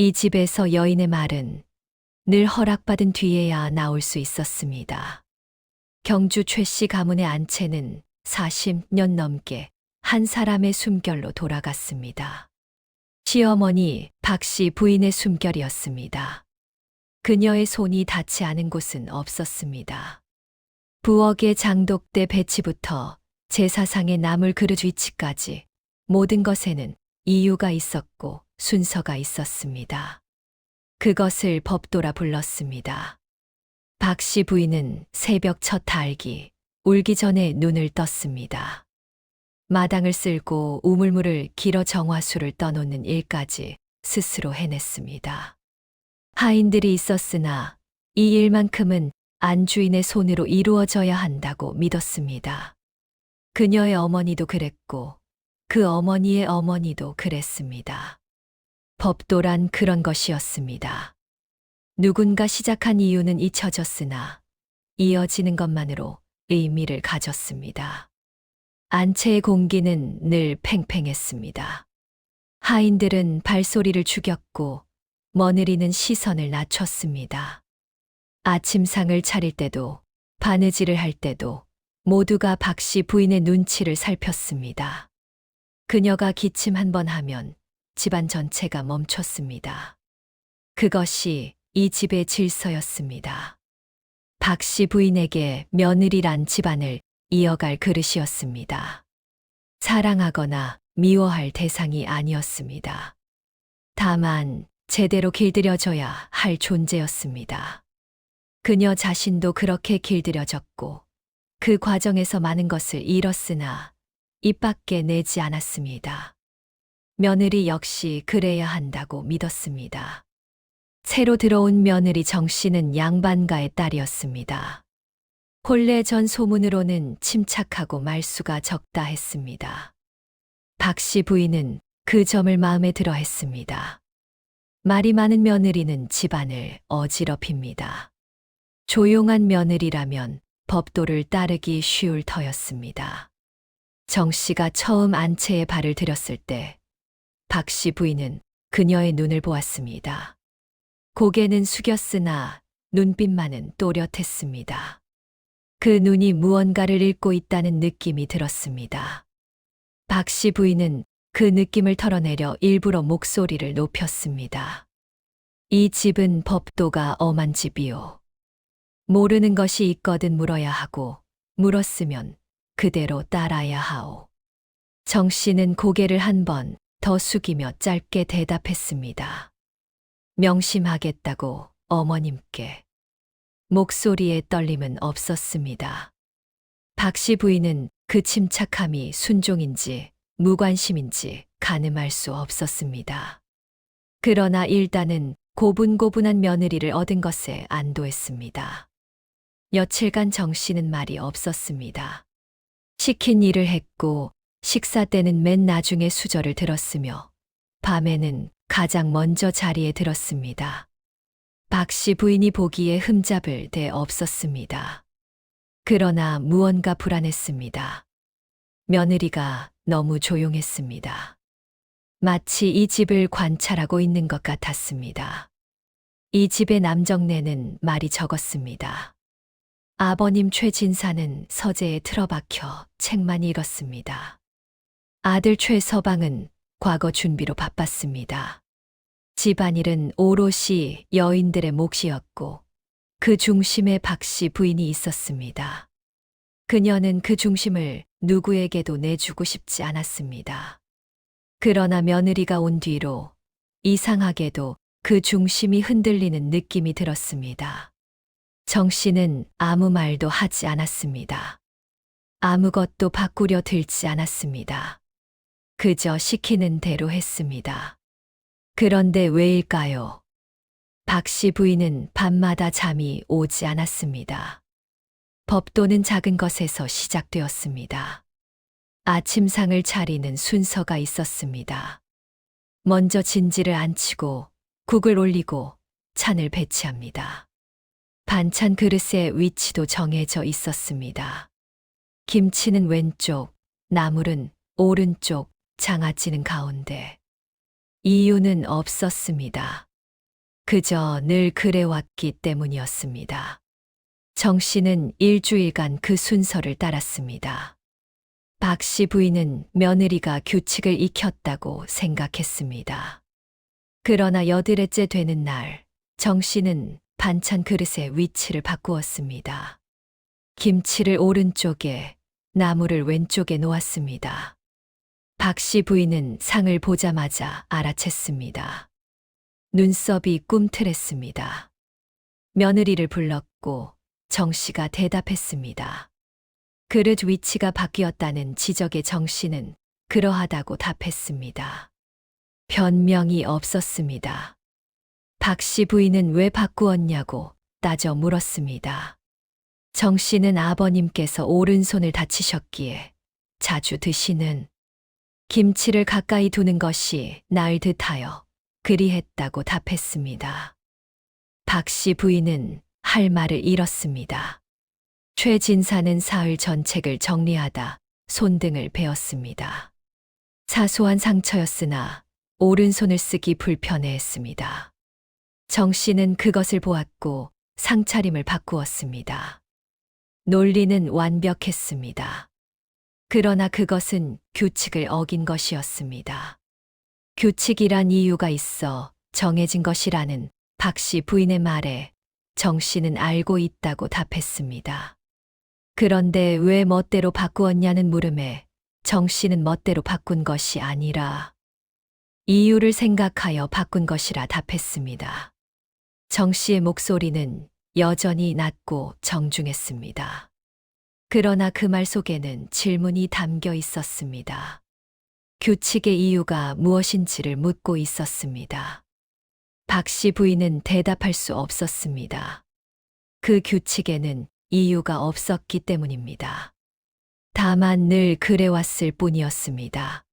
이 집에서 여인의 말은 늘 허락받은 뒤에야 나올 수 있었습니다. 경주 최 씨 가문의 안채는 40년 넘게 한 사람의 숨결로 돌아갔습니다. 시어머니 박 씨 부인의 숨결이었습니다. 그녀의 손이 닿지 않은 곳은 없었습니다. 부엌의 장독대 배치부터 제사상의 나물 그릇 위치까지 모든 것에는 이유가 있었고 순서가 있었습니다. 그것을 법도라 불렀습니다. 박 씨 부인은 새벽 첫 달기, 울기 전에 눈을 떴습니다. 마당을 쓸고 우물물을 길어 정화수를 떠놓는 일까지 스스로 해냈습니다. 하인들이 있었으나 이 일만큼은 안주인의 손으로 이루어져야 한다고 믿었습니다. 그녀의 어머니도 그랬고 그 어머니의 어머니도 그랬습니다. 법도란 그런 것이었습니다. 누군가 시작한 이유는 잊혀졌으나 이어지는 것만으로 의미를 가졌습니다. 안채의 공기는 늘 팽팽했습니다. 하인들은 발소리를 죽였고 머느리는 시선을 낮췄습니다. 아침상을 차릴 때도 바느질을 할 때도 모두가 박 씨 부인의 눈치를 살폈습니다. 그녀가 기침 한 번 하면 집안 전체가 멈췄습니다. 그것이 이 집의 질서였습니다. 박 씨 부인에게 며느리란 집안을 이어갈 그릇이었습니다. 사랑하거나 미워할 대상이 아니었습니다. 다만 제대로 길들여져야 할 존재였습니다. 그녀 자신도 그렇게 길들여졌고 그 과정에서 많은 것을 잃었으나 입 밖에 내지 않았습니다. 며느리 역시 그래야 한다고 믿었습니다. 새로 들어온 며느리 정 씨는 양반가의 딸이었습니다. 본래 전 소문으로는 침착하고 말수가 적다 했습니다. 박 씨 부인은 그 점을 마음에 들어 했습니다. 말이 많은 며느리는 집안을 어지럽힙니다. 조용한 며느리라면 법도를 따르기 쉬울 터였습니다. 정 씨가 처음 안채에 발을 들였을 때 박 씨 부인은 그녀의 눈을 보았습니다. 고개는 숙였으나 눈빛만은 또렷했습니다. 그 눈이 무언가를 읽고 있다는 느낌이 들었습니다. 박 씨 부인은 그 느낌을 털어내려 일부러 목소리를 높였습니다. 이 집은 법도가 엄한 집이요. 모르는 것이 있거든 물어야 하고 물었으면 그대로 따라야 하오. 정 씨는 고개를 한 번 더 숙이며 짧게 대답했습니다. 명심하겠다고 어머님께. 목소리에 떨림은 없었습니다. 박 씨 부인은 그 침착함이 순종인지 무관심인지 가늠할 수 없었습니다. 그러나 일단은 고분고분한 며느리를 얻은 것에 안도했습니다. 며칠간 정 씨는 말이 없었습니다. 시킨 일을 했고 식사 때는 맨 나중에 수저를 들었으며 밤에는 가장 먼저 자리에 들었습니다. 박 씨 부인이 보기에 흠잡을 데 없었습니다. 그러나 무언가 불안했습니다. 며느리가 너무 조용했습니다. 마치 이 집을 관찰하고 있는 것 같았습니다. 이 집의 남정네는 말이 적었습니다. 아버님 최진사는 서재에 틀어박혀 책만 읽었습니다. 아들 최서방은 과거 준비로 바빴습니다. 집안일은 오롯이 여인들의 몫이었고 그 중심에 박 씨 부인이 있었습니다. 그녀는 그 중심을 누구에게도 내주고 싶지 않았습니다. 그러나 며느리가 온 뒤로 이상하게도 그 중심이 흔들리는 느낌이 들었습니다. 정 씨는 아무 말도 하지 않았습니다. 아무것도 바꾸려 들지 않았습니다. 그저 시키는 대로 했습니다. 그런데 왜일까요? 박 씨 부인은 밤마다 잠이 오지 않았습니다. 법도는 작은 것에서 시작되었습니다. 아침상을 차리는 순서가 있었습니다. 먼저 진지를 앉히고 국을 올리고 찬을 배치합니다. 반찬 그릇의 위치도 정해져 있었습니다. 김치는 왼쪽, 나물은 오른쪽, 장아찌는 가운데. 이유는 없었습니다. 그저 늘 그래왔기 때문이었습니다. 정 씨는 일주일간 그 순서를 따랐습니다. 박 씨 부인은 며느리가 규칙을 익혔다고 생각했습니다. 그러나 여드레째 되는 날, 정 씨는 반찬 그릇의 위치를 바꾸었습니다. 김치를 오른쪽에, 나물을 왼쪽에 놓았습니다. 박 씨 부인은 상을 보자마자 알아챘습니다. 눈썹이 꿈틀했습니다. 며느리를 불렀고 정 씨가 대답했습니다. 그릇 위치가 바뀌었다는 지적에 정 씨는 그러하다고 답했습니다. 변명이 없었습니다. 박 씨 부인은 왜 바꾸었냐고 따져 물었습니다. 정 씨는 아버님께서 오른손을 다치셨기에 자주 드시는 김치를 가까이 두는 것이 나을 듯하여 그리했다고 답했습니다. 박 씨 부인은 할 말을 잃었습니다. 최 진사는 사흘 전책을 정리하다 손등을 베었습니다. 사소한 상처였으나 오른손을 쓰기 불편해했습니다. 정 씨는 그것을 보았고 상차림을 바꾸었습니다. 논리는 완벽했습니다. 그러나 그것은 규칙을 어긴 것이었습니다. 규칙이란 이유가 있어 정해진 것이라는 박 씨 부인의 말에 정 씨는 알고 있다고 답했습니다. 그런데 왜 멋대로 바꾸었냐는 물음에 정 씨는 멋대로 바꾼 것이 아니라 이유를 생각하여 바꾼 것이라 답했습니다. 정 씨의 목소리는 여전히 낮고 정중했습니다. 그러나 그 말 속에는 질문이 담겨 있었습니다. 규칙의 이유가 무엇인지를 묻고 있었습니다. 박 씨 부인은 대답할 수 없었습니다. 그 규칙에는 이유가 없었기 때문입니다. 다만 늘 그래왔을 뿐이었습니다.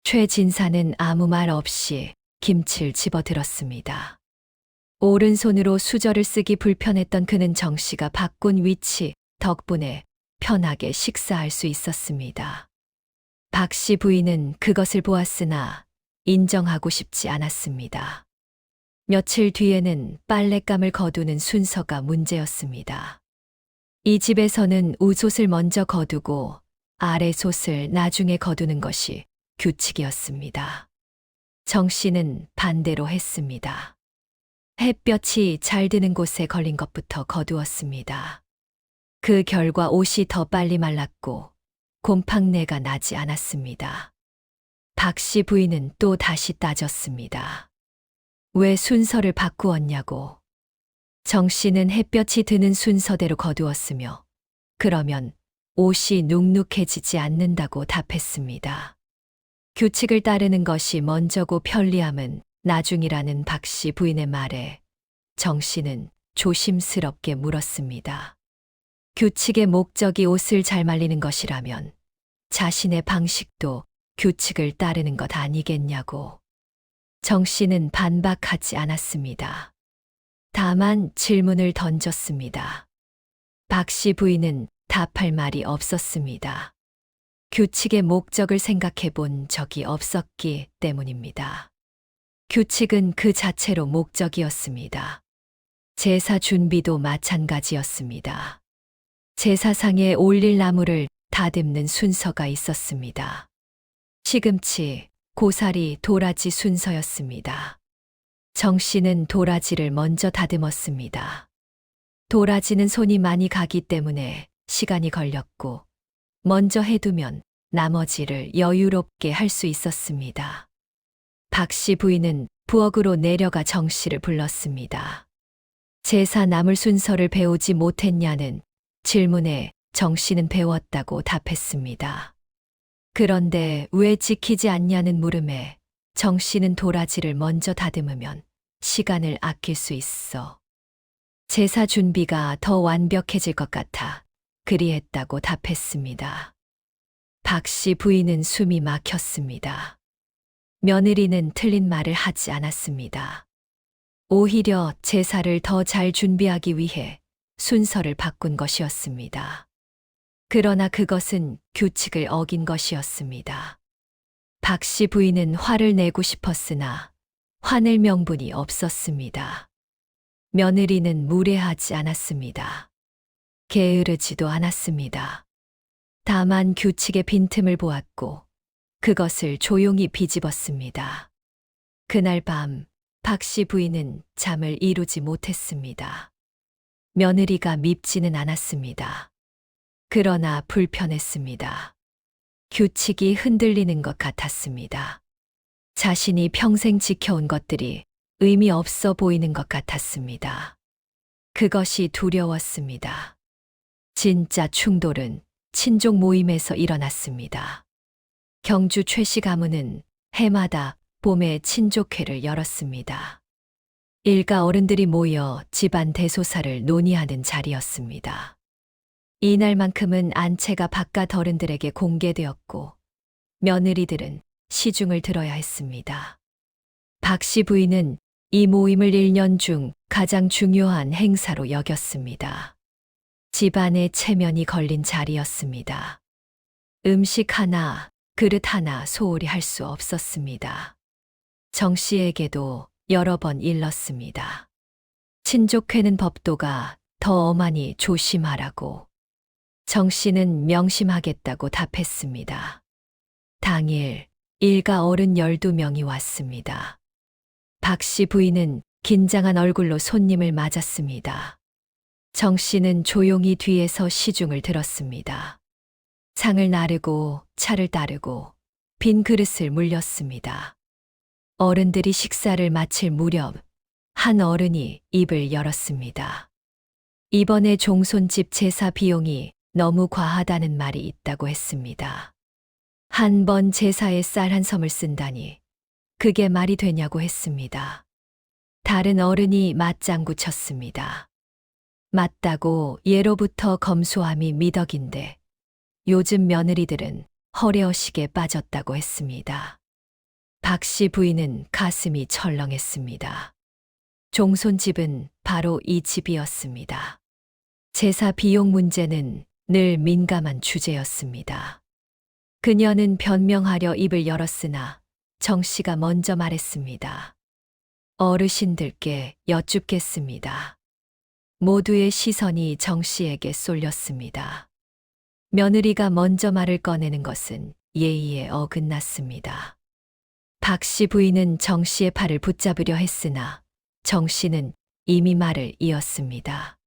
최 진사는 아무 말 없이 김치를 집어들었습니다. 오른손으로 수저를 쓰기 불편했던 그는 정 씨가 바꾼 위치 덕분에 편하게 식사할 수 있었습니다. 박 씨 부인은 그것을 보았으나 인정하고 싶지 않았습니다. 며칠 뒤에는 빨랫감을 거두는 순서가 문제였습니다. 이 집에서는 우솥을 먼저 거두고 아래솥을 나중에 거두는 것이 규칙이었습니다. 정 씨는 반대로 했습니다. 햇볕이 잘 드는 곳에 걸린 것부터 거두었습니다. 그 결과 옷이 더 빨리 말랐고 곰팡내가 나지 않았습니다. 박 씨 부인은 또 다시 따졌습니다. 왜 순서를 바꾸었냐고. 정 씨는 햇볕이 드는 순서대로 거두었으며 그러면 옷이 눅눅해지지 않는다고 답했습니다. 규칙을 따르는 것이 먼저고 편리함은 나중이라는 박 씨 부인의 말에 정 씨는 조심스럽게 물었습니다. 규칙의 목적이 옷을 잘 말리는 것이라면 자신의 방식도 규칙을 따르는 것 아니겠냐고. 정 씨는 반박하지 않았습니다. 다만 질문을 던졌습니다. 박 씨 부인은 답할 말이 없었습니다. 규칙의 목적을 생각해 본 적이 없었기 때문입니다. 규칙은 그 자체로 목적이었습니다. 제사 준비도 마찬가지였습니다. 제사상에 올릴 나무를 다듬는 순서가 있었습니다. 시금치, 고사리, 도라지 순서였습니다. 정 씨는 도라지를 먼저 다듬었습니다. 도라지는 손이 많이 가기 때문에 시간이 걸렸고, 먼저 해두면 나머지를 여유롭게 할 수 있었습니다. 박 씨 부인은 부엌으로 내려가 정 씨를 불렀습니다. 제사 나물 순서를 배우지 못했냐는 질문에 정 씨는 배웠다고 답했습니다. 그런데 왜 지키지 않냐는 물음에 정 씨는 도라지를 먼저 다듬으면 시간을 아낄 수 있어 제사 준비가 더 완벽해질 것 같아 그리했다고 답했습니다. 박 씨 부인은 숨이 막혔습니다. 며느리는 틀린 말을 하지 않았습니다. 오히려 제사를 더 잘 준비하기 위해 순서를 바꾼 것이었습니다. 그러나 그것은 규칙을 어긴 것이었습니다. 박 씨 부인은 화를 내고 싶었으나 화낼 명분이 없었습니다. 며느리는 무례하지 않았습니다. 게으르지도 않았습니다. 다만 규칙의 빈틈을 보았고 그것을 조용히 비집었습니다. 그날 밤 박 씨 부인은 잠을 이루지 못했습니다. 며느리가 밉지는 않았습니다. 그러나 불편했습니다. 규칙이 흔들리는 것 같았습니다. 자신이 평생 지켜온 것들이 의미 없어 보이는 것 같았습니다. 그것이 두려웠습니다. 진짜 충돌은 친족 모임에서 일어났습니다. 경주 최씨 가문은 해마다 봄에 친족회를 열었습니다. 일가 어른들이 모여 집안 대소사를 논의하는 자리였습니다. 이날만큼은 안채가 바깥 어른들에게 공개되었고 며느리들은 시중을 들어야 했습니다. 박 씨 부인은 이 모임을 1년 중 가장 중요한 행사로 여겼습니다. 집안의 체면이 걸린 자리였습니다. 음식 하나, 그릇 하나 소홀히 할 수 없었습니다. 정 씨에게도 여러 번 일렀습니다. 친족회는 법도가 더 엄하니 조심하라고. 정 씨는 명심하겠다고 답했습니다. 당일 일가 어른 12명이 왔습니다. 박 씨 부인은 긴장한 얼굴로 손님을 맞았습니다. 정 씨는 조용히 뒤에서 시중을 들었습니다. 상을 나르고 차를 따르고 빈 그릇을 물렸습니다. 어른들이 식사를 마칠 무렵 한 어른이 입을 열었습니다. 이번에 종손집 제사 비용이 너무 과하다는 말이 있다고 했습니다. 한 번 제사에 쌀 한 섬을 쓴다니 그게 말이 되냐고 했습니다. 다른 어른이 맞장구 쳤습니다. 맞다고 예로부터 검소함이 미덕인데 요즘 며느리들은 허례허식에 빠졌다고 했습니다. 박 씨 부인은 가슴이 철렁했습니다. 종손집은 바로 이 집이었습니다. 제사 비용 문제는 늘 민감한 주제였습니다. 그녀는 변명하려 입을 열었으나 정 씨가 먼저 말했습니다. 어르신들께 여쭙겠습니다. 모두의 시선이 정 씨에게 쏠렸습니다. 며느리가 먼저 말을 꺼내는 것은 예의에 어긋났습니다. 박 씨 부인은 정 씨의 팔을 붙잡으려 했으나 정 씨는 이미 말을 이었습니다.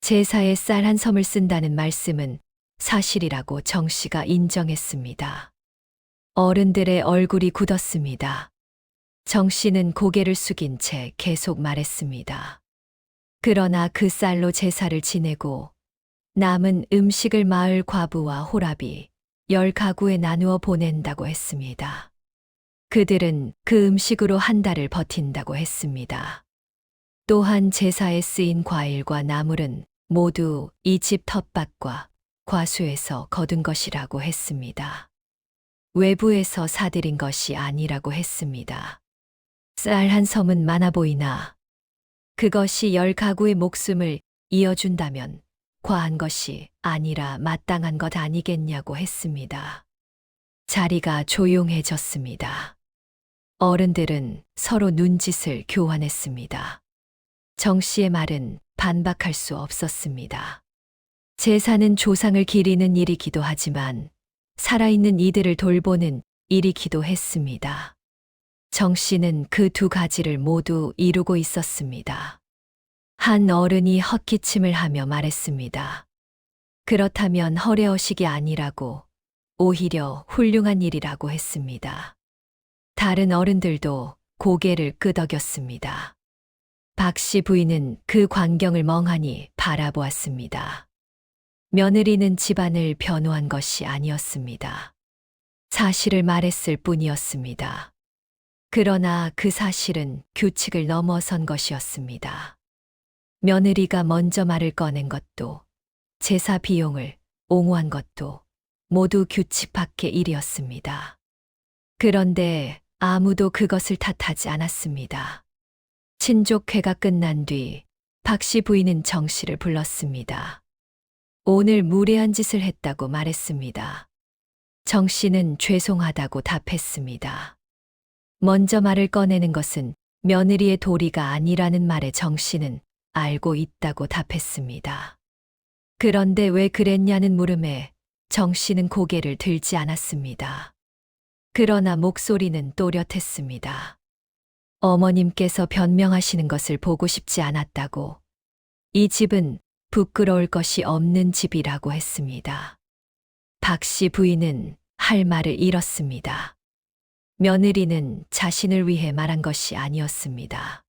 제사에 쌀 한 섬을 쓴다는 말씀은 사실이라고 정 씨가 인정했습니다. 어른들의 얼굴이 굳었습니다. 정 씨는 고개를 숙인 채 계속 말했습니다. 그러나 그 쌀로 제사를 지내고 남은 음식을 마을 과부와 호랍이 10가구에 나누어 보낸다고 했습니다. 그들은 그 음식으로 한 달을 버틴다고 했습니다. 또한 제사에 쓰인 과일과 나물은 모두 이 집 텃밭과 과수에서 거둔 것이라고 했습니다. 외부에서 사들인 것이 아니라고 했습니다. 쌀 한 섬은 많아 보이나 그것이 10가구의 목숨을 이어준다면 과한 것이 아니라 마땅한 것 아니겠냐고 했습니다. 자리가 조용해졌습니다. 어른들은 서로 눈짓을 교환했습니다. 정 씨의 말은 반박할 수 없었습니다. 제사는 조상을 기리는 일이기도 하지만 살아있는 이들을 돌보는 일이기도 했습니다. 정 씨는 그 두 가지를 모두 이루고 있었습니다. 한 어른이 헛기침을 하며 말했습니다. 그렇다면 허례허식이 아니라고 오히려 훌륭한 일이라고 했습니다. 다른 어른들도 고개를 끄덕였습니다. 박 씨 부인은 그 광경을 멍하니 바라보았습니다. 며느리는 집안을 변호한 것이 아니었습니다. 사실을 말했을 뿐이었습니다. 그러나 그 사실은 규칙을 넘어선 것이었습니다. 며느리가 먼저 말을 꺼낸 것도 제사 비용을 옹호한 것도 모두 규칙 밖의 일이었습니다. 그런데 아무도 그것을 탓하지 않았습니다. 친족회가 끝난 뒤 박 씨 부인은 정 씨를 불렀습니다. 오늘 무례한 짓을 했다고 말했습니다. 정 씨는 죄송하다고 답했습니다. 먼저 말을 꺼내는 것은 며느리의 도리가 아니라는 말에 정 씨는 알고 있다고 답했습니다. 그런데 왜 그랬냐는 물음에 정 씨는 고개를 들지 않았습니다. 그러나 목소리는 또렷했습니다. 어머님께서 변명하시는 것을 보고 싶지 않았다고. 이 집은 부끄러울 것이 없는 집이라고 했습니다. 박 씨 부인은 할 말을 잃었습니다. 며느리는 자신을 위해 말한 것이 아니었습니다.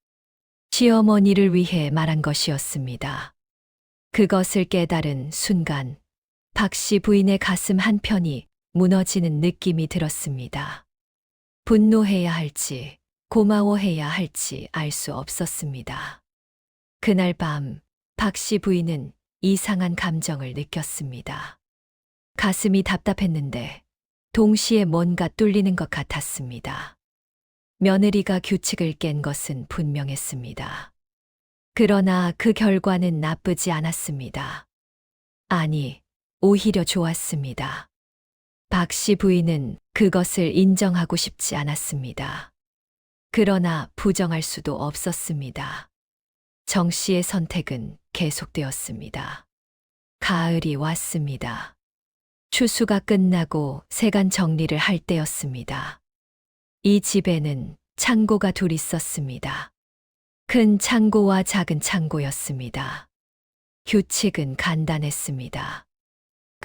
시어머니를 위해 말한 것이었습니다. 그것을 깨달은 순간 박 씨 부인의 가슴 한편이 무너지는 느낌이 들었습니다. 분노해야 할지 고마워해야 할지 알 수 없었습니다. 그날 밤 박 씨 부인은 이상한 감정을 느꼈습니다. 가슴이 답답했는데 동시에 뭔가 뚫리는 것 같았습니다. 며느리가 규칙을 깬 것은 분명했습니다. 그러나 그 결과는 나쁘지 않았습니다. 아니, 오히려 좋았습니다. 박 씨 부인은 그것을 인정하고 싶지 않았습니다. 그러나 부정할 수도 없었습니다. 정 씨의 선택은 계속되었습니다. 가을이 왔습니다. 추수가 끝나고 세간 정리를 할 때였습니다. 이 집에는 창고가 둘 있었습니다. 큰 창고와 작은 창고였습니다. 규칙은 간단했습니다.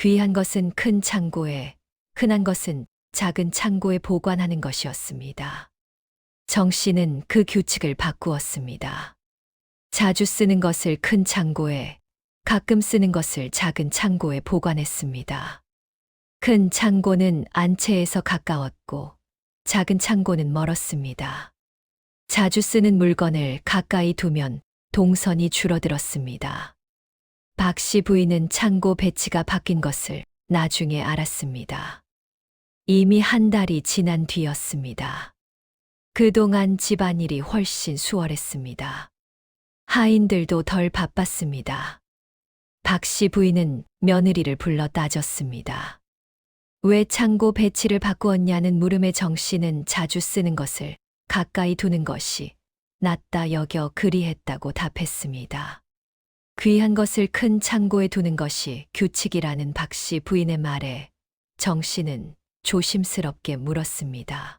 귀한 것은 큰 창고에, 흔한 것은 작은 창고에 보관하는 것이었습니다. 정 씨는 그 규칙을 바꾸었습니다. 자주 쓰는 것을 큰 창고에, 가끔 쓰는 것을 작은 창고에 보관했습니다. 큰 창고는 안채에서 가까웠고, 작은 창고는 멀었습니다. 자주 쓰는 물건을 가까이 두면 동선이 줄어들었습니다. 박 씨 부인은 창고 배치가 바뀐 것을 나중에 알았습니다. 이미 한 달이 지난 뒤였습니다. 그동안 집안일이 훨씬 수월했습니다. 하인들도 덜 바빴습니다. 박 씨 부인은 며느리를 불러 따졌습니다. 왜 창고 배치를 바꾸었냐는 물음에 정 씨는 자주 쓰는 것을 가까이 두는 것이 낫다 여겨 그리했다고 답했습니다. 귀한 것을 큰 창고에 두는 것이 규칙이라는 박 씨 부인의 말에 정 씨는 조심스럽게 물었습니다.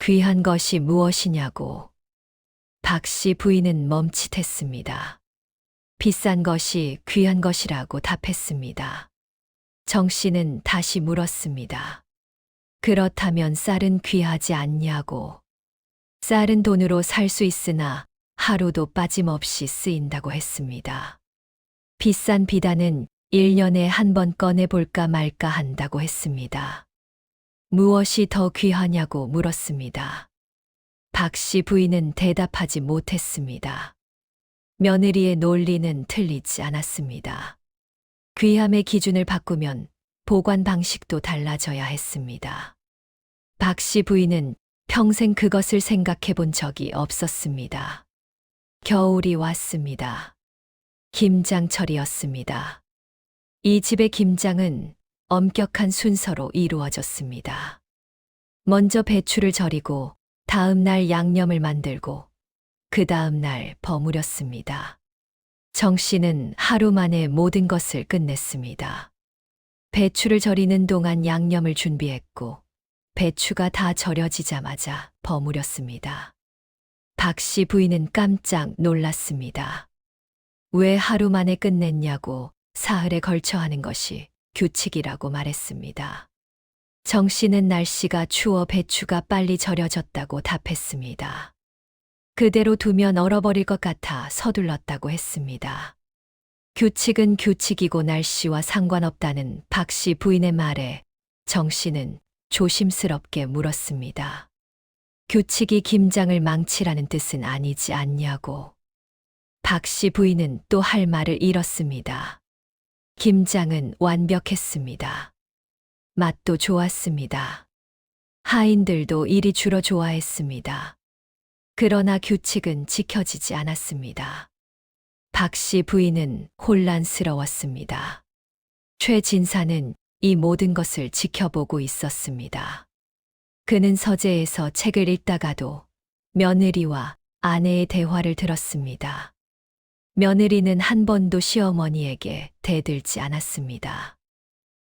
귀한 것이 무엇이냐고. 박 씨 부인은 멈칫했습니다. 비싼 것이 귀한 것이라고 답했습니다. 정 씨는 다시 물었습니다. 그렇다면 쌀은 귀하지 않냐고. 쌀은 돈으로 살 수 있으나 하루도 빠짐없이 쓰인다고 했습니다. 비싼 비단은 1년에 한 번 꺼내볼까 말까 한다고 했습니다. 무엇이 더 귀하냐고 물었습니다. 박 씨 부인은 대답하지 못했습니다. 며느리의 논리는 틀리지 않았습니다. 귀함의 기준을 바꾸면 보관 방식도 달라져야 했습니다. 박 씨 부인은 평생 그것을 생각해 본 적이 없었습니다. 겨울이 왔습니다. 김장철이었습니다. 이 집의 김장은 엄격한 순서로 이루어졌습니다. 먼저 배추를 절이고 다음 날 양념을 만들고 그 다음 날 버무렸습니다. 정 씨는 하루 만에 모든 것을 끝냈습니다. 배추를 절이는 동안 양념을 준비했고 배추가 다 절여지자마자 버무렸습니다. 박 씨 부인은 깜짝 놀랐습니다. 왜 하루 만에 끝냈냐고 사흘에 걸쳐 하는 것이 규칙이라고 말했습니다. 정 씨는 날씨가 추워 배추가 빨리 절여졌다고 답했습니다. 그대로 두면 얼어버릴 것 같아 서둘렀다고 했습니다. 규칙은 규칙이고 날씨와 상관없다는 박 씨 부인의 말에 정 씨는 조심스럽게 물었습니다. 규칙이 김장을 망치라는 뜻은 아니지 않냐고. 박 씨 부인은 또 할 말을 잃었습니다. 김장은 완벽했습니다. 맛도 좋았습니다. 하인들도 이리 주로 좋아했습니다. 그러나 규칙은 지켜지지 않았습니다. 박 씨 부인은 혼란스러웠습니다. 최 진사는 이 모든 것을 지켜보고 있었습니다. 그는 서재에서 책을 읽다가도 며느리와 아내의 대화를 들었습니다. 며느리는 한 번도 시어머니에게 대들지 않았습니다.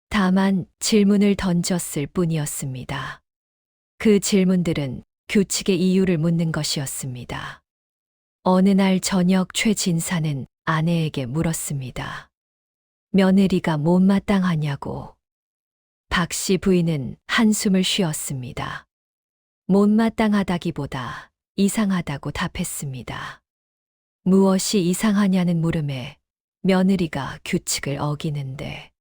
다만 질문을 던졌을 뿐이었습니다. 그 질문들은 규칙의 이유를 묻는 것이었습니다. 어느 날 저녁 최진사는 아내에게 물었습니다. 며느리가 못마땅하냐고. 박 씨 부인은 한숨을 쉬었습니다. 못마땅하다기보다 이상하다고 답했습니다. 무엇이 이상하냐는 물음에 며느리가 규칙을 어기는데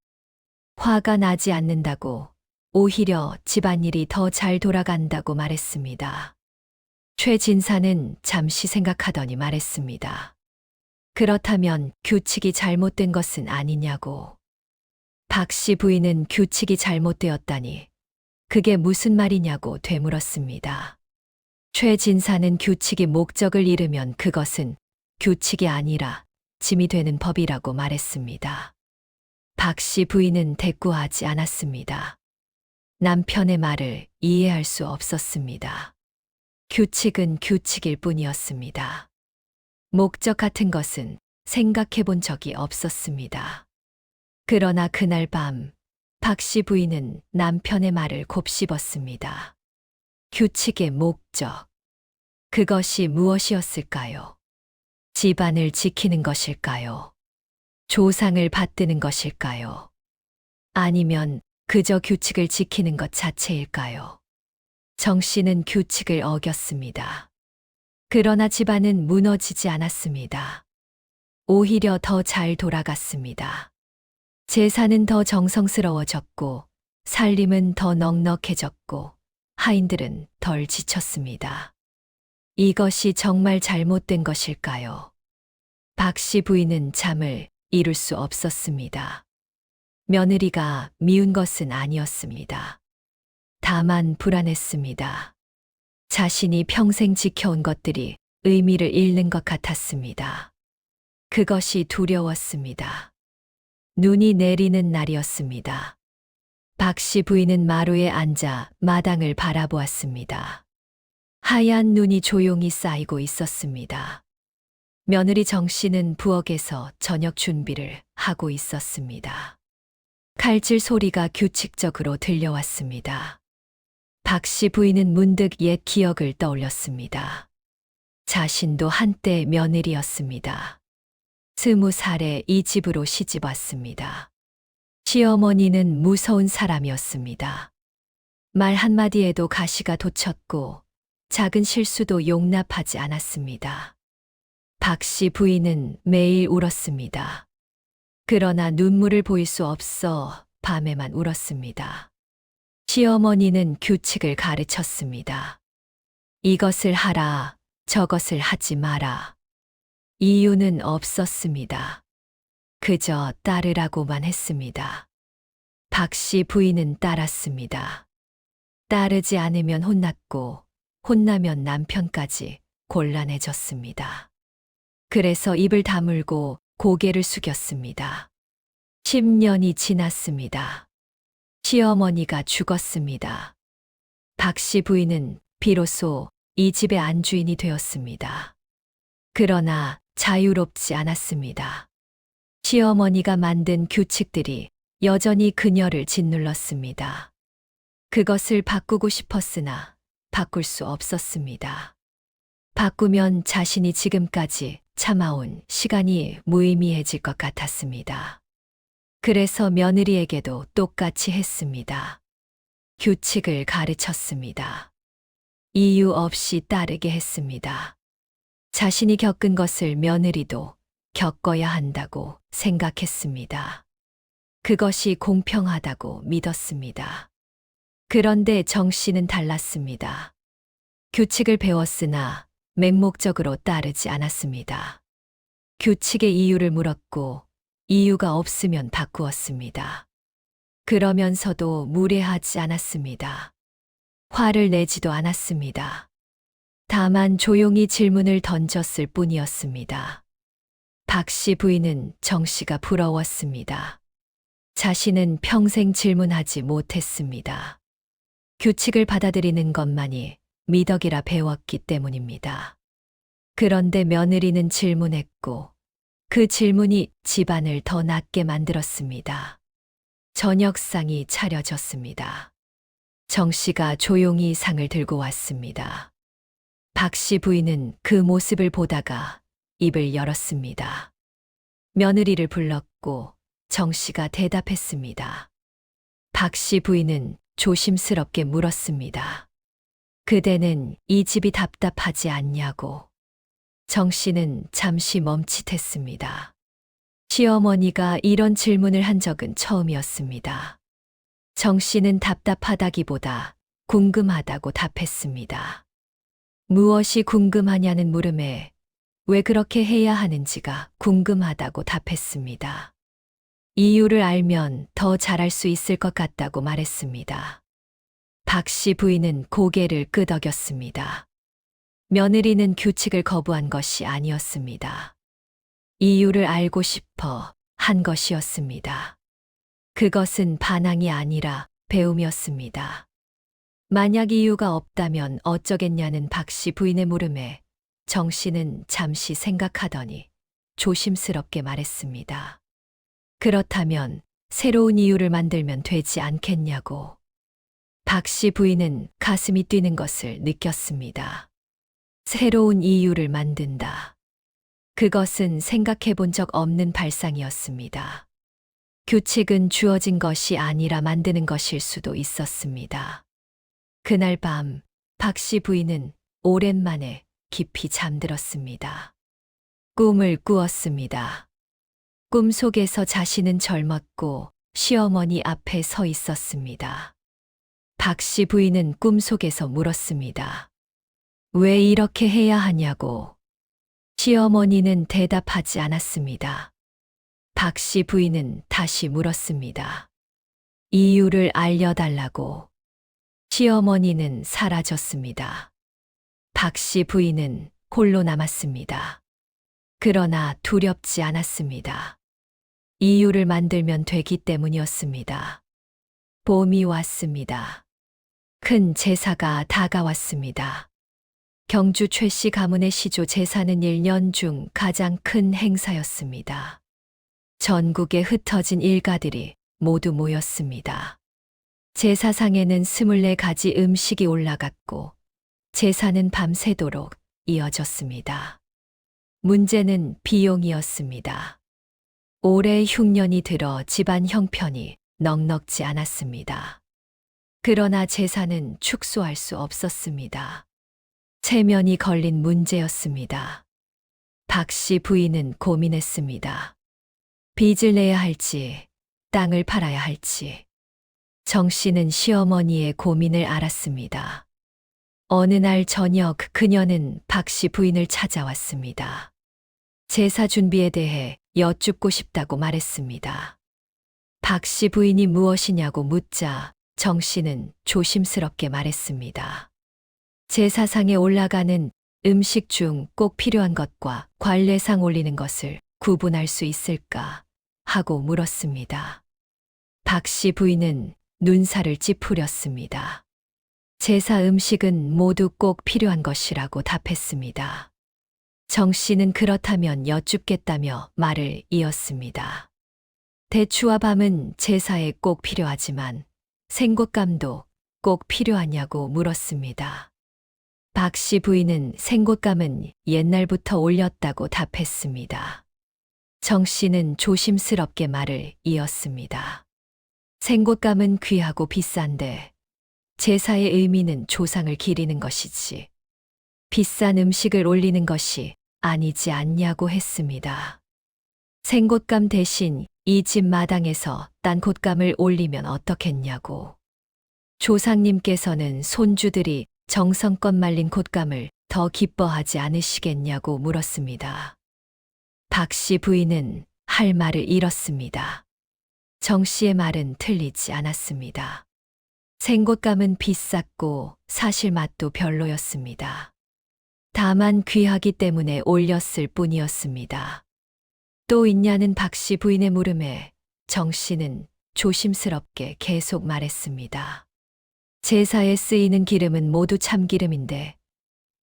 화가 나지 않는다고, 오히려 집안일이 더 잘 돌아간다고 말했습니다. 최 진사는 잠시 생각하더니 말했습니다. 그렇다면 규칙이 잘못된 것은 아니냐고. 박 씨 부인은 규칙이 잘못되었다니 그게 무슨 말이냐고 되물었습니다. 최 진사는 규칙이 목적을 잃으면 그것은 규칙이 아니라 짐이 되는 법이라고 말했습니다. 박 씨 부인은 대꾸하지 않았습니다. 남편의 말을 이해할 수 없었습니다. 규칙은 규칙일 뿐이었습니다. 목적 같은 것은 생각해 본 적이 없었습니다. 그러나 그날 밤, 박 씨 부인은 남편의 말을 곱씹었습니다. 규칙의 목적. 그것이 무엇이었을까요? 집안을 지키는 것일까요? 조상을 받드는 것일까요? 아니면 그저 규칙을 지키는 것 자체일까요? 정 씨는 규칙을 어겼습니다. 그러나 집안은 무너지지 않았습니다. 오히려 더 잘 돌아갔습니다. 제사는 더 정성스러워졌고, 살림은 더 넉넉해졌고, 하인들은 덜 지쳤습니다. 이것이 정말 잘못된 것일까요? 박 씨 부인은 잠을 이룰 수 없었습니다. 며느리가 미운 것은 아니었습니다. 다만 불안했습니다. 자신이 평생 지켜온 것들이 의미를 잃는 것 같았습니다. 그것이 두려웠습니다. 눈이 내리는 날이었습니다. 박 씨 부인은 마루에 앉아 마당을 바라보았습니다. 하얀 눈이 조용히 쌓이고 있었습니다. 며느리 정 씨는 부엌에서 저녁 준비를 하고 있었습니다. 칼질 소리가 규칙적으로 들려왔습니다. 박 씨 부인은 문득 옛 기억을 떠올렸습니다. 자신도 한때 며느리였습니다. 20살에 이 집으로 시집 왔습니다. 시어머니는 무서운 사람이었습니다. 말 한마디에도 가시가 돋쳤고 작은 실수도 용납하지 않았습니다. 박 씨 부인은 매일 울었습니다. 그러나 눈물을 보일 수 없어 밤에만 울었습니다. 시어머니는 규칙을 가르쳤습니다. 이것을 하라, 저것을 하지 마라. 이유는 없었습니다. 그저 따르라고만 했습니다. 박 씨 부인은 따랐습니다. 따르지 않으면 혼났고, 혼나면 남편까지 곤란해졌습니다. 그래서 입을 다물고 고개를 숙였습니다. 10년이 지났습니다. 시어머니가 죽었습니다. 박 씨 부인은 비로소 이 집의 안주인이 되었습니다. 그러나 자유롭지 않았습니다. 시어머니가 만든 규칙들이 여전히 그녀를 짓눌렀습니다. 그것을 바꾸고 싶었으나 바꿀 수 없었습니다. 바꾸면 자신이 지금까지 참아온 시간이 무의미해질 것 같았습니다. 그래서 며느리에게도 똑같이 했습니다. 규칙을 가르쳤습니다. 이유 없이 따르게 했습니다. 자신이 겪은 것을 며느리도 겪어야 한다고 생각했습니다. 그것이 공평하다고 믿었습니다. 그런데 정 씨는 달랐습니다. 규칙을 배웠으나 맹목적으로 따르지 않았습니다. 규칙의 이유를 물었고 이유가 없으면 바꾸었습니다. 그러면서도 무례하지 않았습니다. 화를 내지도 않았습니다. 다만 조용히 질문을 던졌을 뿐이었습니다. 박 씨 부인은 정 씨가 부러웠습니다. 자신은 평생 질문하지 못했습니다. 규칙을 받아들이는 것만이 미덕이라 배웠기 때문입니다. 그런데 며느리는 질문했고 그 질문이 집안을 더 낮게 만들었습니다. 저녁상이 차려졌습니다. 정 씨가 조용히 상을 들고 왔습니다. 박 씨 부인은 그 모습을 보다가 입을 열었습니다. 며느리를 불렀고 정 씨가 대답했습니다. 박 씨 부인은 조심스럽게 물었습니다. 그대는 이 집이 답답하지 않냐고. 정 씨는 잠시 멈칫했습니다. 시어머니가 이런 질문을 한 적은 처음이었습니다. 정 씨는 답답하다기보다 궁금하다고 답했습니다. 무엇이 궁금하냐는 물음에 왜 그렇게 해야 하는지가 궁금하다고 답했습니다. 이유를 알면 더 잘할 수 있을 것 같다고 말했습니다. 박 씨 부인은 고개를 끄덕였습니다. 며느리는 규칙을 거부한 것이 아니었습니다. 이유를 알고 싶어 한 것이었습니다. 그것은 반항이 아니라 배움이었습니다. 만약 이유가 없다면 어쩌겠냐는 박 씨 부인의 물음에 정 씨는 잠시 생각하더니 조심스럽게 말했습니다. 그렇다면 새로운 이유를 만들면 되지 않겠냐고. 박 씨 부인은 가슴이 뛰는 것을 느꼈습니다. 새로운 이유를 만든다. 그것은 생각해 본 적 없는 발상이었습니다. 규칙은 주어진 것이 아니라 만드는 것일 수도 있었습니다. 그날 밤, 박 씨 부인은 오랜만에 깊이 잠들었습니다. 꿈을 꾸었습니다. 꿈속에서 자신은 젊었고 시어머니 앞에 서 있었습니다. 박 씨 부인은 꿈속에서 물었습니다. 왜 이렇게 해야 하냐고. 시어머니는 대답하지 않았습니다. 박 씨 부인은 다시 물었습니다. 이유를 알려달라고. 시어머니는 사라졌습니다. 박 씨 부인은 홀로 남았습니다. 그러나 두렵지 않았습니다. 이유를 만들면 되기 때문이었습니다. 봄이 왔습니다. 큰 제사가 다가왔습니다. 경주 최 씨 가문의 시조 제사는 1년 중 가장 큰 행사였습니다. 전국에 흩어진 일가들이 모두 모였습니다. 제사상에는 24가지 음식이 올라갔고 제사는 밤새도록 이어졌습니다. 문제는 비용이었습니다. 올해 흉년이 들어 집안 형편이 넉넉지 않았습니다. 그러나 제사는 축소할 수 없었습니다. 체면이 걸린 문제였습니다. 박 씨 부인은 고민했습니다. 빚을 내야 할지, 땅을 팔아야 할지. 정 씨는 시어머니의 고민을 알았습니다. 어느 날 저녁 그녀는 박 씨 부인을 찾아왔습니다. 제사 준비에 대해 여쭙고 싶다고 말했습니다. 박 씨 부인이 무엇이냐고 묻자 정 씨는 조심스럽게 말했습니다. 제사상에 올라가는 음식 중 꼭 필요한 것과 관례상 올리는 것을 구분할 수 있을까 하고 물었습니다. 박 씨 부인은 눈살을 찌푸렸습니다. 제사 음식은 모두 꼭 필요한 것이라고 답했습니다. 정 씨는 그렇다면 여쭙겠다며 말을 이었습니다. 대추와 밤은 제사에 꼭 필요하지만 생곶감도 꼭 필요하냐고 물었습니다. 박 씨 부인은 생곶감은 옛날부터 올렸다고 답했습니다. 정 씨는 조심스럽게 말을 이었습니다. 생곶감은 귀하고 비싼데 제사의 의미는 조상을 기리는 것이지 비싼 음식을 올리는 것이 아니지 않냐고 했습니다. 생곶감 대신 이 집 마당에서 딴 곶감을 올리면 어떻겠냐고. 조상님께서는 손주들이 정성껏 말린 곶감을 더 기뻐하지 않으시겠냐고 물었습니다. 박 씨 부인은 할 말을 잃었습니다. 정 씨의 말은 틀리지 않았습니다. 생곶감은 비쌌고 사실 맛도 별로였습니다. 다만 귀하기 때문에 올렸을 뿐이었습니다. 또 있냐는 박 씨 부인의 물음에 정 씨는 조심스럽게 계속 말했습니다. 제사에 쓰이는 기름은 모두 참기름인데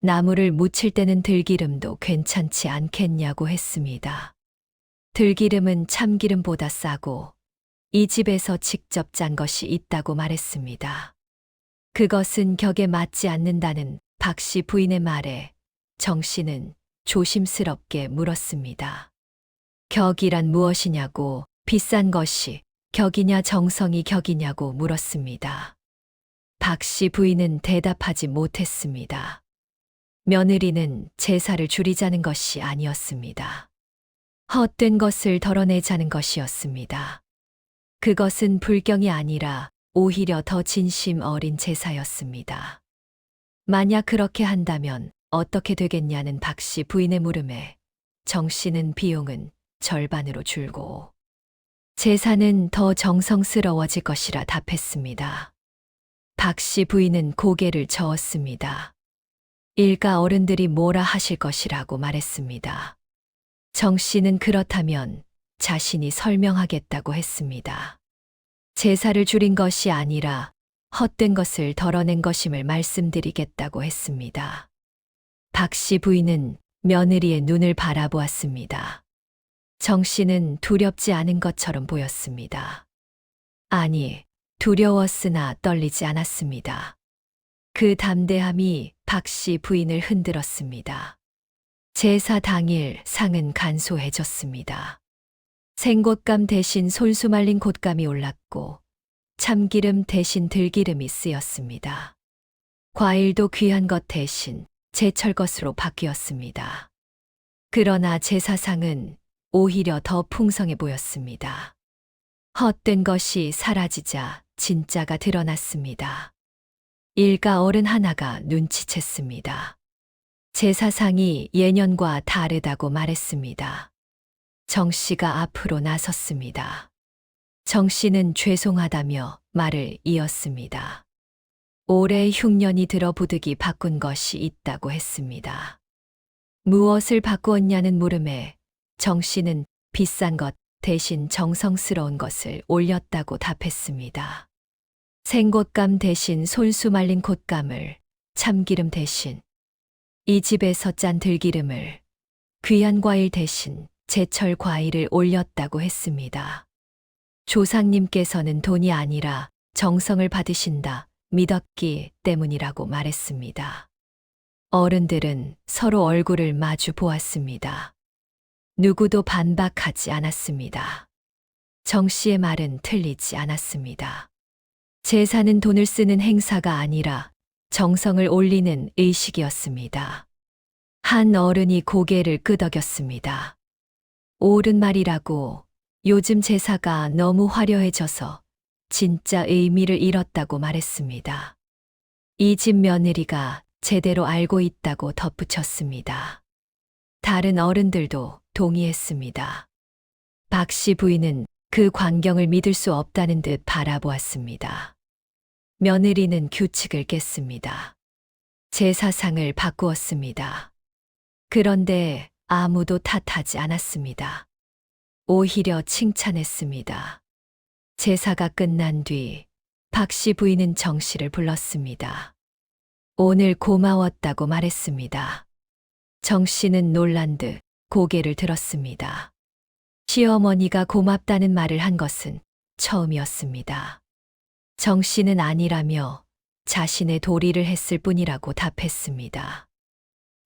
나무를 묻힐 때는 들기름도 괜찮지 않겠냐고 했습니다. 들기름은 참기름보다 싸고 이 집에서 직접 짠 것이 있다고 말했습니다. 그것은 격에 맞지 않는다는 박 씨 부인의 말에 정 씨는 조심스럽게 물었습니다. 격이란 무엇이냐고, 비싼 것이 격이냐 정성이 격이냐고 물었습니다. 박 씨 부인은 대답하지 못했습니다. 며느리는 제사를 줄이자는 것이 아니었습니다. 헛된 것을 덜어내자는 것이었습니다. 그것은 불경이 아니라 오히려 더 진심 어린 제사였습니다. 만약 그렇게 한다면 어떻게 되겠냐는 박 씨 부인의 물음에 정 씨는 비용은 절반으로 줄고 제사는 더 정성스러워질 것이라 답했습니다. 박 씨 부인은 고개를 저었습니다. 일가 어른들이 뭐라 하실 것이라고 말했습니다. 정 씨는 그렇다면 자신이 설명하겠다고 했습니다. 제사를 줄인 것이 아니라 헛된 것을 덜어낸 것임을 말씀드리겠다고 했습니다. 박 씨 부인은 며느리의 눈을 바라보았습니다. 정 씨는 두렵지 않은 것처럼 보였습니다. 아니, 두려웠으나 떨리지 않았습니다. 그 담대함이 박 씨 부인을 흔들었습니다. 제사 당일 상은 간소해졌습니다. 생곶감 대신 솔수 말린 곶감이 올랐고 참기름 대신 들기름이 쓰였습니다. 과일도 귀한 것 대신 제철 것으로 바뀌었습니다. 그러나 제사상은 오히려 더 풍성해 보였습니다. 헛된 것이 사라지자 진짜가 드러났습니다. 일가 어른 하나가 눈치챘습니다. 제사상이 예년과 다르다고 말했습니다. 정 씨가 앞으로 나섰습니다. 정 씨는 죄송하다며 말을 이었습니다. 올해 흉년이 들어 부득이 바꾼 것이 있다고 했습니다. 무엇을 바꾸었냐는 물음에 정 씨는 비싼 것 대신 정성스러운 것을 올렸다고 답했습니다. 생곶감 대신 솔수 말린 곶감을, 참기름 대신 이 집에서 짠 들기름을, 귀한 과일 대신 제철 과일을 올렸다고 했습니다. 조상님께서는 돈이 아니라 정성을 받으신다 믿었기 때문이라고 말했습니다. 어른들은 서로 얼굴을 마주 보았습니다. 누구도 반박하지 않았습니다. 정 씨의 말은 틀리지 않았습니다. 제사는 돈을 쓰는 행사가 아니라 정성을 올리는 의식이었습니다. 한 어른이 고개를 끄덕였습니다. 옳은 말이라고, 요즘 제사가 너무 화려해져서 진짜 의미를 잃었다고 말했습니다. 이 집 며느리가 제대로 알고 있다고 덧붙였습니다. 다른 어른들도 동의했습니다. 박 씨 부인은 그 광경을 믿을 수 없다는 듯 바라보았습니다. 며느리는 규칙을 깼습니다. 제사상을 바꾸었습니다. 그런데 아무도 탓하지 않았습니다. 오히려 칭찬했습니다. 제사가 끝난 뒤 박 씨 부인은 정 씨를 불렀습니다. 오늘 고마웠다고 말했습니다. 정 씨는 놀란 듯 고개를 들었습니다. 시어머니가 고맙다는 말을 한 것은 처음이었습니다. 정 씨는 아니라며 자신의 도리를 했을 뿐이라고 답했습니다.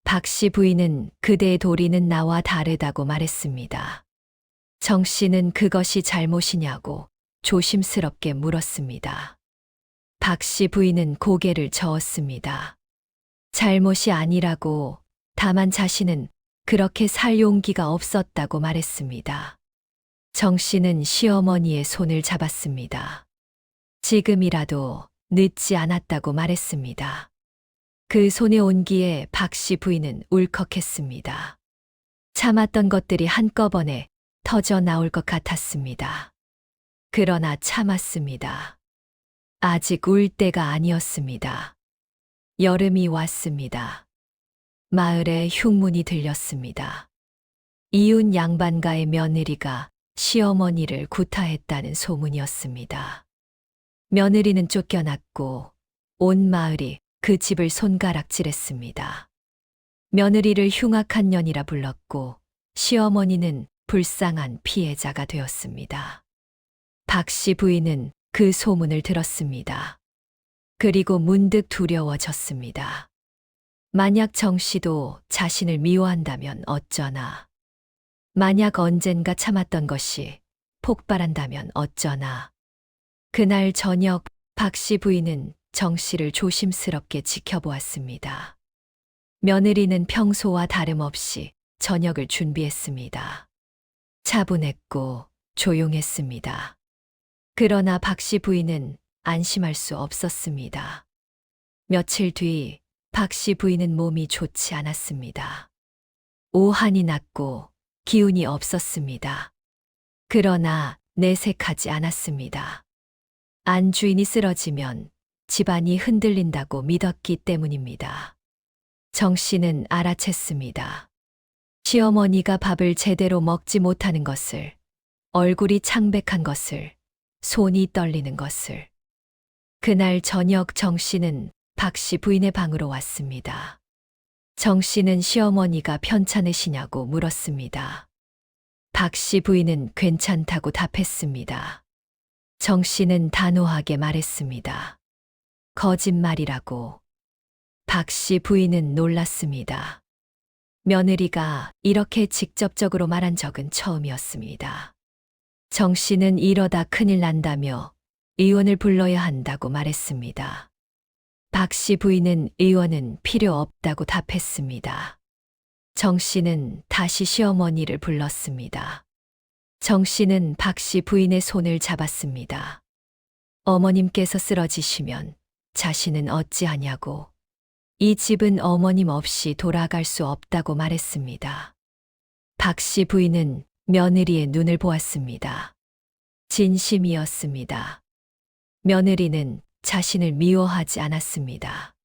박 씨 부인은 그대의 도리는 나와 다르다고 말했습니다. 정 씨는 그것이 잘못이냐고 조심스럽게 물었습니다. 박 씨 부인은 고개를 저었습니다. 잘못이 아니라고, 다만 자신은 그렇게 살 용기가 없었다고 말했습니다. 정 씨는 시어머니의 손을 잡았습니다. 지금이라도 늦지 않았다고 말했습니다. 그 손의 온기에 박 씨 부인은 울컥했습니다. 참았던 것들이 한꺼번에 터져 나올 것 같았습니다. 그러나 참았습니다. 아직 울 때가 아니었습니다. 여름이 왔습니다. 마을에 흉문이 들렸습니다. 이웃 양반가의 며느리가 시어머니를 구타했다는 소문이었습니다. 며느리는 쫓겨났고 온 마을이 그 집을 손가락질했습니다. 며느리를 흉악한 년이라 불렀고 시어머니는 불쌍한 피해자가 되었습니다. 박 씨 부인은 그 소문을 들었습니다. 그리고 문득 두려워졌습니다. 만약 정 씨도 자신을 미워한다면 어쩌나. 만약 언젠가 참았던 것이 폭발한다면 어쩌나. 그날 저녁 박 씨 부인은 정 씨를 조심스럽게 지켜보았습니다. 며느리는 평소와 다름없이 저녁을 준비했습니다. 차분했고 조용했습니다. 그러나 박 씨 부인은 안심할 수 없었습니다. 며칠 뒤 박 씨 부인은 몸이 좋지 않았습니다. 오한이 났고 기운이 없었습니다. 그러나 내색하지 않았습니다. 안주인이 쓰러지면 집안이 흔들린다고 믿었기 때문입니다. 정 씨는 알아챘습니다. 시어머니가 밥을 제대로 먹지 못하는 것을, 얼굴이 창백한 것을, 손이 떨리는 것을. 그날 저녁 정 씨는 박 씨 부인의 방으로 왔습니다. 정 씨는 시어머니가 편찮으시냐고 물었습니다. 박 씨 부인은 괜찮다고 답했습니다. 정 씨는 단호하게 말했습니다. 거짓말이라고. 박 씨 부인은 놀랐습니다. 며느리가 이렇게 직접적으로 말한 적은 처음이었습니다. 정 씨는 이러다 큰일 난다며 의원을 불러야 한다고 말했습니다. 박 씨 부인은 의원은 필요 없다고 답했습니다. 정 씨는 다시 시어머니를 불렀습니다. 정 씨는 박 씨 부인의 손을 잡았습니다. 어머님께서 쓰러지시면 자신은 어찌하냐고. 이 집은 어머님 없이 돌아갈 수 없다고 말했습니다. 박 씨 부인은 며느리의 눈을 보았습니다. 진심이었습니다. 며느리는 자신을 미워하지 않았습니다.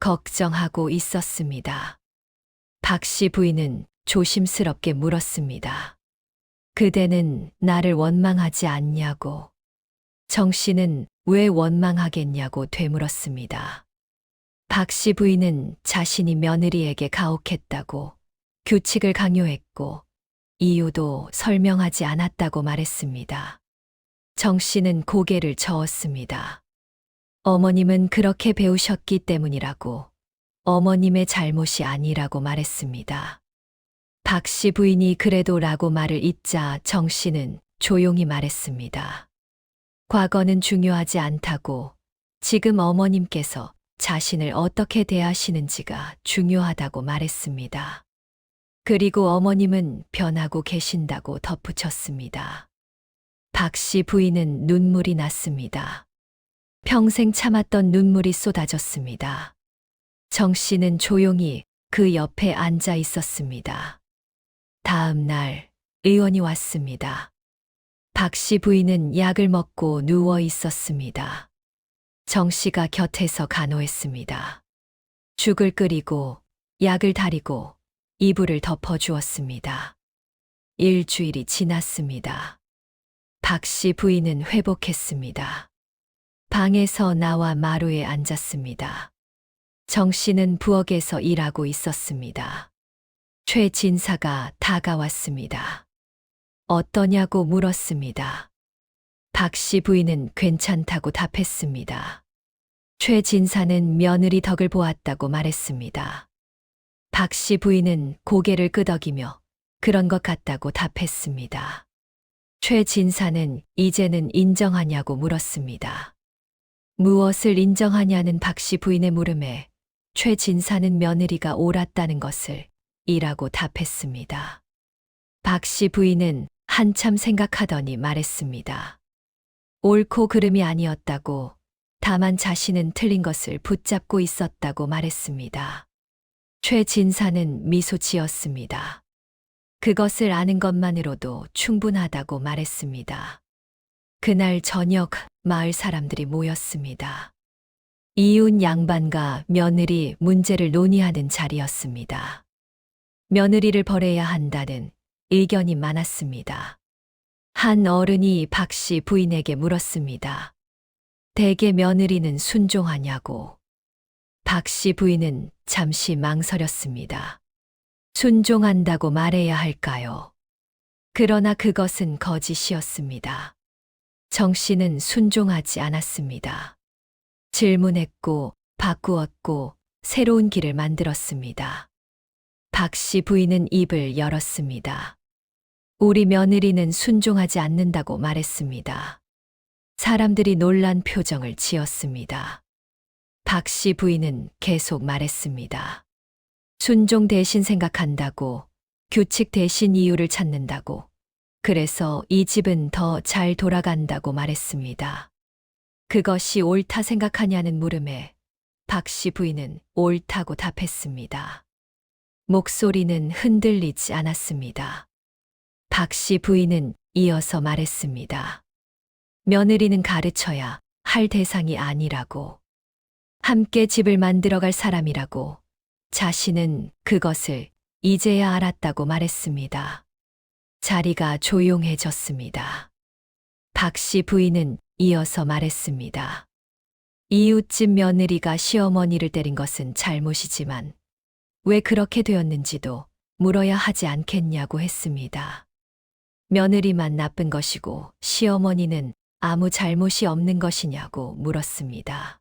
걱정하고 있었습니다. 박 씨 부인은 조심스럽게 물었습니다. 그대는 나를 원망하지 않냐고. 정 씨는 왜 원망하겠냐고 되물었습니다. 박 씨 부인은 자신이 며느리에게 가혹했다고, 규칙을 강요했고, 이유도 설명하지 않았다고 말했습니다. 정 씨는 고개를 저었습니다. 어머님은 그렇게 배우셨기 때문이라고, 어머님의 잘못이 아니라고 말했습니다. 박 씨 부인이 그래도 라고 말을 잇자 정 씨는 조용히 말했습니다. 과거는 중요하지 않다고, 지금 어머님께서 자신을 어떻게 대하시는지가 중요하다고 말했습니다. 그리고 어머님은 변하고 계신다고 덧붙였습니다. 박 씨 부인은 눈물이 났습니다. 평생 참았던 눈물이 쏟아졌습니다. 정 씨는 조용히 그 옆에 앉아 있었습니다. 다음 날 의원이 왔습니다. 박 씨 부인은 약을 먹고 누워 있었습니다. 정 씨가 곁에서 간호했습니다. 죽을 끓이고 약을 다리고 이불을 덮어주었습니다. 일주일이 지났습니다. 박 씨 부인은 회복했습니다. 방에서 나와 마루에 앉았습니다. 정 씨는 부엌에서 일하고 있었습니다. 최 진사가 다가왔습니다. 어떠냐고 물었습니다. 박 씨 부인은 괜찮다고 답했습니다. 최 진사는 며느리 덕을 보았다고 말했습니다. 박 씨 부인은 고개를 끄덕이며 그런 것 같다고 답했습니다. 최 진사는 이제는 인정하냐고 물었습니다. 무엇을 인정하냐는 박 씨 부인의 물음에 최 진사는 며느리가 옳았다는 것을 이라고 답했습니다. 박 씨 부인은 한참 생각하더니 말했습니다. 옳고 그름이 아니었다고, 다만 자신은 틀린 것을 붙잡고 있었다고 말했습니다. 최 진사는 미소 지었습니다. 그것을 아는 것만으로도 충분하다고 말했습니다. 그날 저녁 마을 사람들이 모였습니다. 이웃 양반과 며느리 문제를 논의하는 자리였습니다. 며느리를 버려야 한다는 의견이 많았습니다. 한 어른이 박 씨 부인에게 물었습니다. 대개 며느리는 순종하냐고. 박 씨 부인은 잠시 망설였습니다. 순종한다고 말해야 할까요? 그러나 그것은 거짓이었습니다. 정 씨는 순종하지 않았습니다. 질문했고, 바꾸었고, 새로운 길을 만들었습니다. 박 씨 부인은 입을 열었습니다. 우리 며느리는 순종하지 않는다고 말했습니다. 사람들이 놀란 표정을 지었습니다. 박 씨 부인은 계속 말했습니다. 순종 대신 생각한다고, 규칙 대신 이유를 찾는다고, 그래서 이 집은 더 잘 돌아간다고 말했습니다. 그것이 옳다 생각하냐는 물음에 박 씨 부인은 옳다고 답했습니다. 목소리는 흔들리지 않았습니다. 박 씨 부인은 이어서 말했습니다. 며느리는 가르쳐야 할 대상이 아니라고. 함께 집을 만들어갈 사람이라고. 자신은 그것을 이제야 알았다고 말했습니다. 자리가 조용해졌습니다. 박 씨 부인은 이어서 말했습니다. 이웃집 며느리가 시어머니를 때린 것은 잘못이지만 왜 그렇게 되었는지도 물어야 하지 않겠냐고 했습니다. 며느리만 나쁜 것이고 시어머니는 아무 잘못이 없는 것이냐고 물었습니다.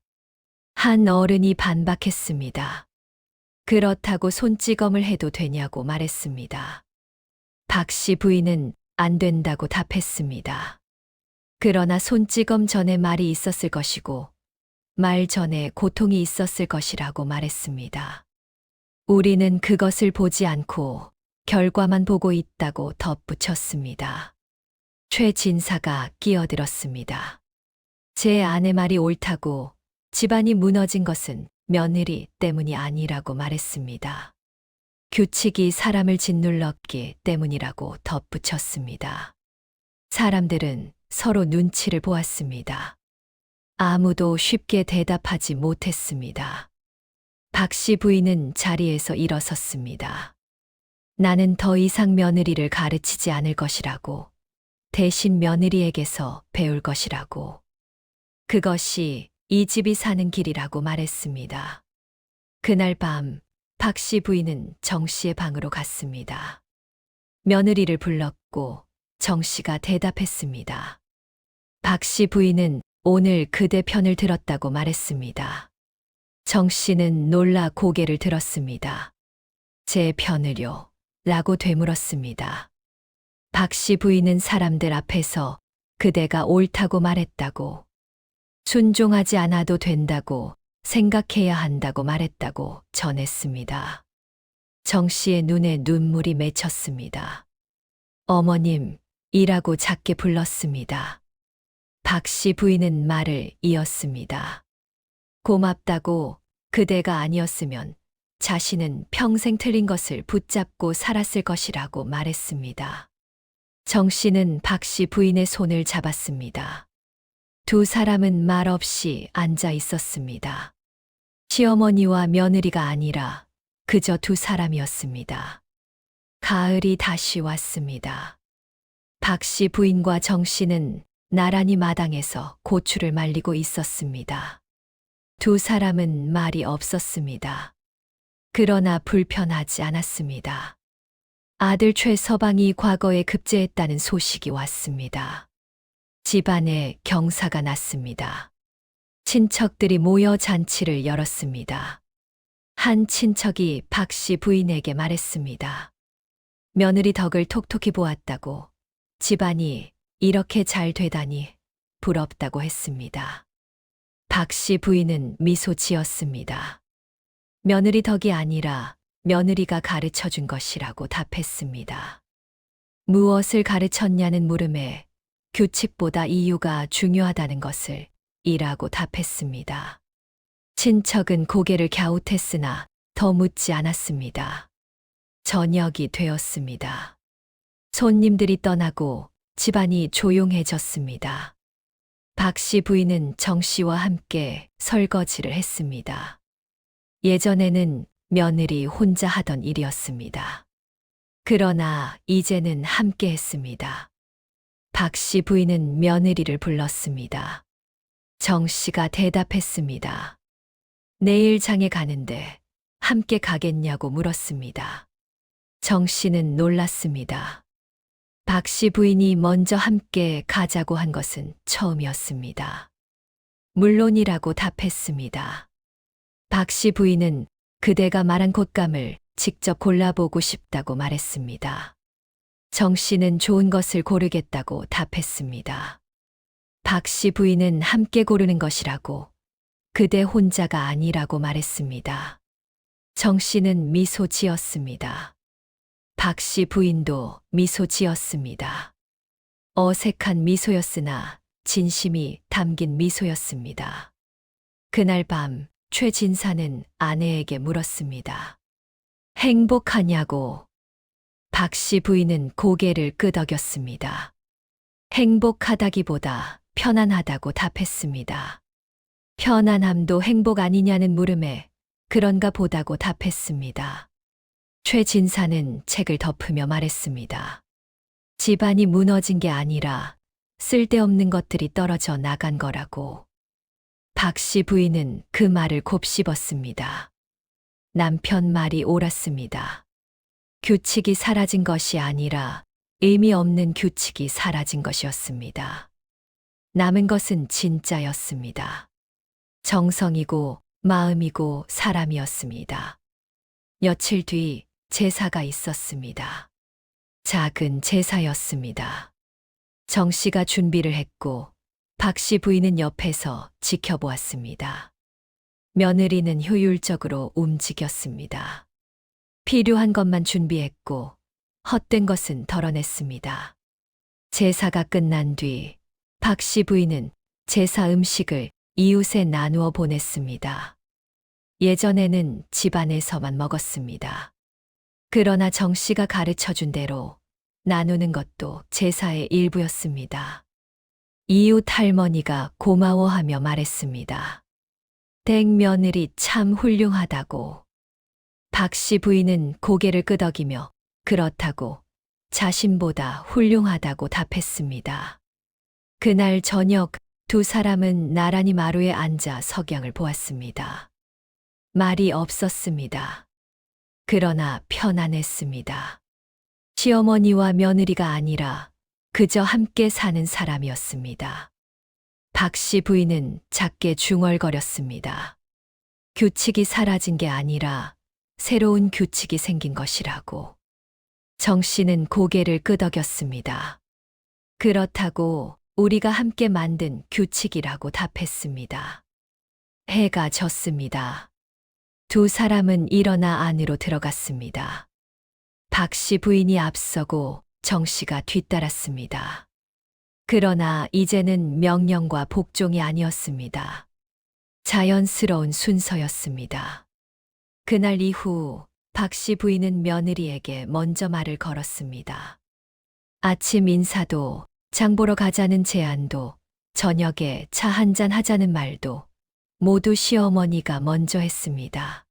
한 어른이 반박했습니다. 그렇다고 손찌검을 해도 되냐고 말했습니다. 박 씨 부인은 안 된다고 답했습니다. 그러나 손찌검 전에 말이 있었을 것이고 말 전에 고통이 있었을 것이라고 말했습니다. 우리는 그것을 보지 않고 결과만 보고 있다고 덧붙였습니다. 최 진사가 끼어들었습니다. 제 아내 말이 옳다고 집안이 무너진 것은 며느리 때문이 아니라고 말했습니다. 규칙이 사람을 짓눌렀기 때문이라고 덧붙였습니다. 사람들은 서로 눈치를 보았습니다. 아무도 쉽게 대답하지 못했습니다. 박 씨 부인은 자리에서 일어섰습니다. 나는 더 이상 며느리를 가르치지 않을 것이라고, 대신 며느리에게서 배울 것이라고. 그것이 이 집이 사는 길이라고 말했습니다. 그날 밤 박 씨 부인은 정 씨의 방으로 갔습니다. 며느리를 불렀고 정 씨가 대답했습니다. 박 씨 부인은 오늘 그대 편을 들었다고 말했습니다. 정 씨는 놀라 고개를 들었습니다. 제 편을요? 라고 되물었습니다. 박 씨 부인은 사람들 앞에서 그대가 옳다고 말했다고, 순종하지 않아도 된다고 생각해야 한다고 말했다고 전했습니다. 정 씨의 눈에 눈물이 맺혔습니다. 어머님, 이라고 작게 불렀습니다. 박 씨 부인은 말을 이었습니다. 고맙다고, 그대가 아니었으면 자신은 평생 틀린 것을 붙잡고 살았을 것이라고 말했습니다. 정 씨는 박 씨 부인의 손을 잡았습니다. 두 사람은 말없이 앉아 있었습니다. 시어머니와 며느리가 아니라 그저 두 사람이었습니다. 가을이 다시 왔습니다. 박 씨 부인과 정 씨는 나란히 마당에서 고추를 말리고 있었습니다. 두 사람은 말이 없었습니다. 그러나 불편하지 않았습니다. 아들 최서방이 과거에 급제했다는 소식이 왔습니다. 집안에 경사가 났습니다. 친척들이 모여 잔치를 열었습니다. 한 친척이 박 씨 부인에게 말했습니다. 며느리 덕을 톡톡히 보았다고, 집안이 이렇게 잘 되다니 부럽다고 했습니다. 박 씨 부인은 미소 지었습니다. 며느리 덕이 아니라 며느리가 가르쳐 준 것이라고 답했습니다. 무엇을 가르쳤냐는 물음에 규칙보다 이유가 중요하다는 것을 이라고 답했습니다. 친척은 고개를 갸웃했으나 더 묻지 않았습니다. 저녁이 되었습니다. 손님들이 떠나고 집안이 조용해졌습니다. 박 씨 부인은 정 씨와 함께 설거지를 했습니다. 예전에는 며느리 혼자 하던 일이었습니다. 그러나 이제는 함께 했습니다. 박 씨 부인은 며느리를 불렀습니다. 정 씨가 대답했습니다. 내일 장에 가는데 함께 가겠냐고 물었습니다. 정 씨는 놀랐습니다. 박 씨 부인이 먼저 함께 가자고 한 것은 처음이었습니다. 물론이라고 답했습니다. 박 씨 부인은 그대가 말한 곶감을 직접 골라보고 싶다고 말했습니다. 정 씨는 좋은 것을 고르겠다고 답했습니다. 박 씨 부인은 함께 고르는 것이라고, 그대 혼자가 아니라고 말했습니다. 정 씨는 미소 지었습니다. 박 씨 부인도 미소 지었습니다. 어색한 미소였으나 진심이 담긴 미소였습니다. 그날 밤 최 진사는 아내에게 물었습니다. 행복하냐고. 박 씨 부인은 고개를 끄덕였습니다. 행복하다기보다 편안하다고 답했습니다. 편안함도 행복 아니냐는 물음에 그런가 보다고 답했습니다. 최 진사는 책을 덮으며 말했습니다. 집안이 무너진 게 아니라 쓸데없는 것들이 떨어져 나간 거라고. 박 씨 부인은 그 말을 곱씹었습니다. 남편 말이 옳았습니다. 규칙이 사라진 것이 아니라 의미 없는 규칙이 사라진 것이었습니다. 남은 것은 진짜였습니다. 정성이고 마음이고 사람이었습니다. 며칠 뒤 제사가 있었습니다. 작은 제사였습니다. 정 씨가 준비를 했고 박 씨 부인은 옆에서 지켜보았습니다. 며느리는 효율적으로 움직였습니다. 필요한 것만 준비했고 헛된 것은 덜어냈습니다. 제사가 끝난 뒤 박 씨 부인은 제사 음식을 이웃에 나누어 보냈습니다. 예전에는 집안에서만 먹었습니다. 그러나 정 씨가 가르쳐 준 대로 나누는 것도 제사의 일부였습니다. 이웃 할머니가 고마워하며 말했습니다. 댁 며느리 참 훌륭하다고. 박 씨 부인은 고개를 끄덕이며 그렇다고 자신보다 훌륭하다고 답했습니다. 그날 저녁 두 사람은 나란히 마루에 앉아 석양을 보았습니다. 말이 없었습니다. 그러나 편안했습니다. 시어머니와 며느리가 아니라 그저 함께 사는 사람이었습니다. 박 씨 부인은 작게 중얼거렸습니다. 규칙이 사라진 게 아니라 새로운 규칙이 생긴 것이라고. 정 씨는 고개를 끄덕였습니다. 그렇다고 우리가 함께 만든 규칙이라고 답했습니다. 해가 졌습니다. 두 사람은 일어나 안으로 들어갔습니다. 박 씨 부인이 앞서고 정 씨가 뒤따랐습니다. 그러나 이제는 명령과 복종이 아니었습니다. 자연스러운 순서였습니다. 그날 이후 박 씨 부인은 며느리에게 먼저 말을 걸었습니다. 아침 인사도, 장 보러 가자는 제안도, 저녁에 차 한잔 하자는 말도 모두 시어머니가 먼저 했습니다.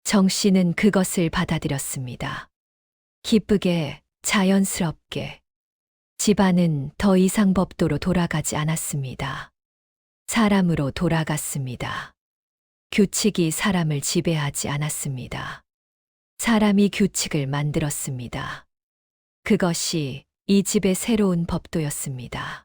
정 씨는 그것을 받아들였습니다. 기쁘게, 자연스럽게. 집안은 더 이상 법도로 돌아가지 않았습니다. 사람으로 돌아갔습니다. 규칙이 사람을 지배하지 않았습니다. 사람이 규칙을 만들었습니다. 그것이 이 집의 새로운 법도였습니다.